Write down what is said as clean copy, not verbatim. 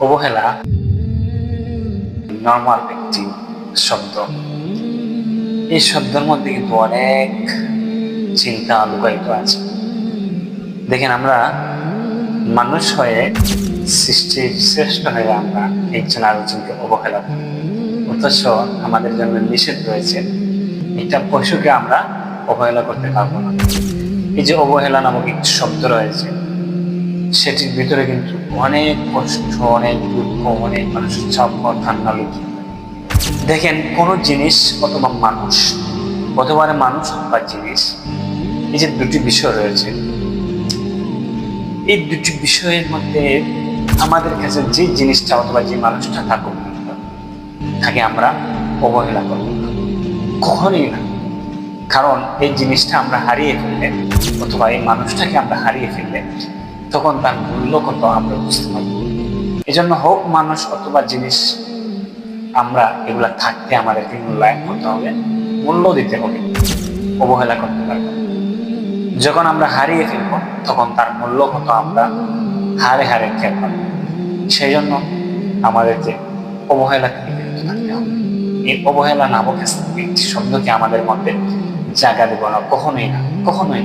অবহেলা নর্মাল একটি শব্দ। এই শব্দের মধ্যে কিন্তু অনেক চিন্তা লুকায়িত আছে। দেখেন, আমরা মানুষ হয়ে, সৃষ্টির শ্রেষ্ঠ হয়ে আমরা একজন আরেকজনকে অবহেলা করি, অথচ আমাদের জন্য নিষেধ রয়েছে একটা পশুকে আমরা অবহেলা করতে পারবো না। এই যে অবহেলা নামক একটি শব্দ রয়েছে, সেটির ভিতরে কিন্তু অনেক কষ্ট, অনেক দুঃখ, অনেক মানুষের চাপ ঠান্ডা লুকিয়ে। দেখেন, কোনো জিনিস অথবা মানুষ, অথবা মানুষ অথবা জিনিস, এই যে দুটি বিষয় রয়েছে, এই দুটি বিষয়ের মধ্যে আমাদের কাছে যে জিনিসটা অথবা যে মানুষটা থাকুক, তাকে আমরা অবহেলা করব কখনই না। কারণ এই জিনিসটা আমরা হারিয়ে ফেললে অথবা এই মানুষটাকে আমরা হারিয়ে ফেললে তখন তার মূল্য কত আমরা বুঝতে পারব। এই জন্য হোক মানুষ অথবা জিনিস, আমরা এগুলা থাকতে আমাদেরকে মূল্যায়ন করতে হবে, মূল্য দিতে হবে, অবহেলা করতে পারবো। যখন আমরা হারিয়ে ফেলবো তখন তার মূল্য কত আমরা হারে হারে টের পাবো। সেই জন্য আমাদেরকে অবহেলা থেকে বিরত থাকতে হবে। এই অবহেলা নামক একটি শব্দকে আমাদের মধ্যে জায়গা দেব না, কখনোই না, কখনোই।